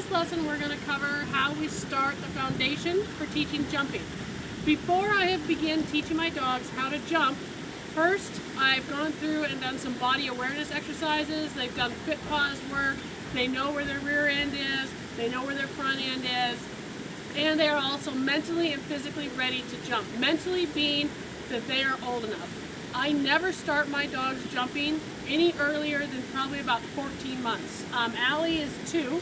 this lesson we're going to cover how we start the foundation for teaching jumping. Before I begin teaching my dogs how to jump, first I've gone through and done some body awareness exercises. They've done fit pause work. They know where their rear end is. They know where their front end is. And they are also mentally and physically ready to jump. Mentally being that they are old enough. I never start my dogs jumping any earlier than probably about 14 months. Allie is 2,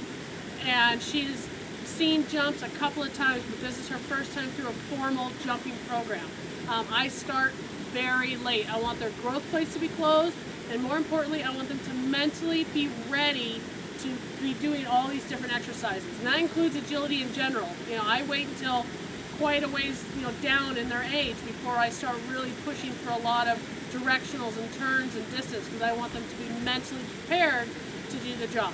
and she's seen jumps a couple of times, but this is her first time through a formal jumping program. I start very late. I want their growth plates to be closed, and more importantly, I want them to mentally be ready to be doing all these different exercises. And that includes agility in general. You know, I wait until quite a ways, down in their age before I start really pushing for a lot of directionals and turns and distance, because I want them to be mentally prepared to do the job.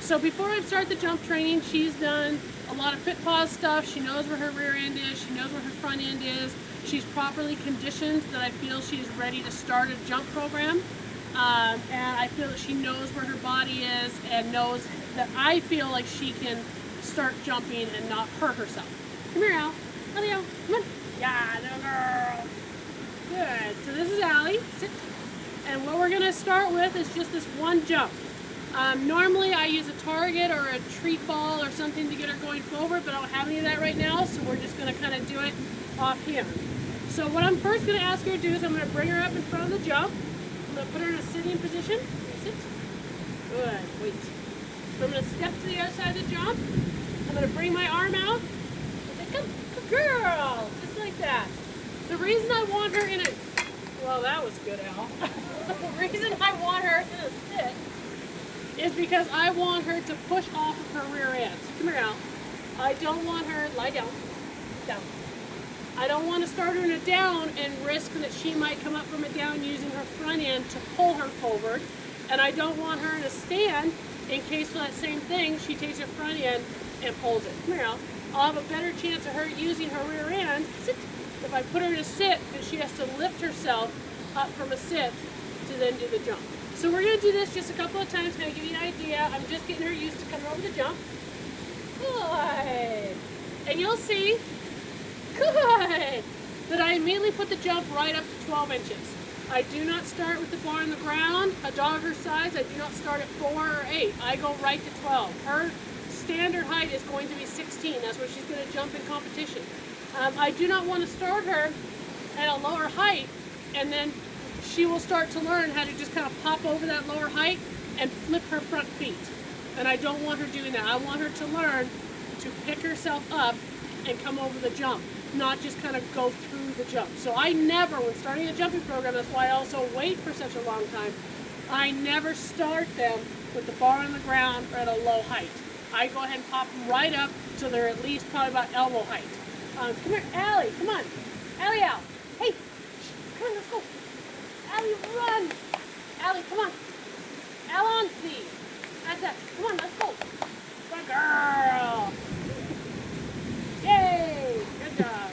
So before I start the jump training, she's done a lot of fit pause stuff. She knows where her rear end is. She knows where her front end is. She's properly conditioned that I feel she's ready to start a jump program. And I feel that she knows where her body is and knows that I feel like she can start jumping and not hurt herself. Come here, Al. Allie, Al. Come on. Yeah, little girl. Good. So this is Allie. Sit. And what we're going to start with is just this one jump. Normally I use a target or a treat ball or something to get her going forward, but I don't have any of that right now, so we're just going to kind of do it offhand. So what I'm first going to ask her to do is I'm going to bring her up in front of the jump. I'm going to put her in a sitting position. Sit. Good. Wait. So I'm going to step to the other side of the jump. I'm going to bring my arm out. Come, good girl, just like that. The reason I want her in a, well, that was good, Al. The reason I want her in a sit is because I want her to push off of her rear end. Come here, Al. I don't want her, lie down, down. I don't want to start her in a down and risk that she might come up from a down using her front end to pull her forward. And I don't want her in a stand in case for that same thing, she takes her front end and pulls it. Come here, Al. I'll have a better chance of her using her rear end sit, if I put her in a sit and she has to lift herself up from a sit to then do the jump. So we're going to do this just a couple of times, kind of give you an idea. I'm just getting her used to coming over the jump. Good. And you'll see, good, that I immediately put the jump right up to 12 inches. I do not start with the bar on the ground. A dog her size, I do not start at 4 or 8. I go right to 12. Her standard height is going to be 16. That's where she's going to jump in competition. I do not want to start her at a lower height, and then she will start to learn how to just kind of pop over that lower height and flip her front feet. And I don't want her doing that. I want her to learn to pick herself up and come over the jump, not just kind of go through the jump. So I never, when starting a jumping program, that's why I also wait for such a long time, I never start them with the bar on the ground or at a low height. I go ahead and pop them right up so they're at least probably about elbow height. Come here, Allie, come on. Allie, Al. Hey, come on, let's go. Allie, run. Allie, come on. Alonzi. That's that. Come on, let's go. Good girl. Yay, good job.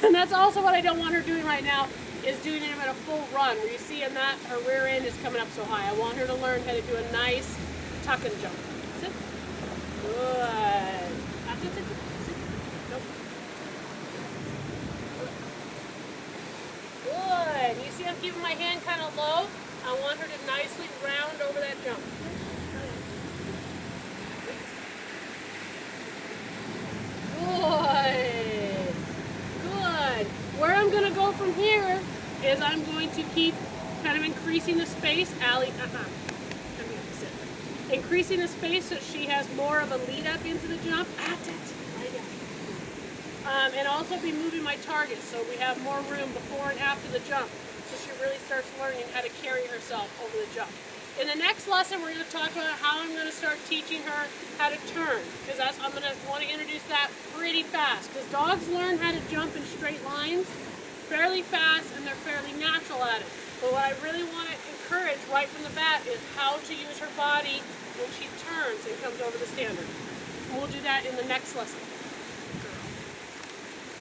And that's also what I don't want her doing right now, is doing it at a full run, where you see in that her rear end is coming up so high. I want her to learn how to do a nice tuck and jump. Sit. Good. Sit. Nope. Good. You see I'm keeping my hand kind of low? I want her to nicely round over that jump. Good. Good. Where I'm going to go from here is I'm going to keep kind of increasing the space. Allie, increasing the space so she has more of a lead up into the jump. That's it. And also be moving my target so we have more room before and after the jump, so she really starts learning how to carry herself over the jump. In the next lesson, we're going to talk about how I'm going to start teaching her how to turn, because I'm going to want to introduce that pretty fast, because dogs learn how to jump in straight lines fairly fast and they're fairly natural at it. But what I really want to encourage right from the bat is how to use her body when she turns and comes over the standard. And we'll do that in the next lesson.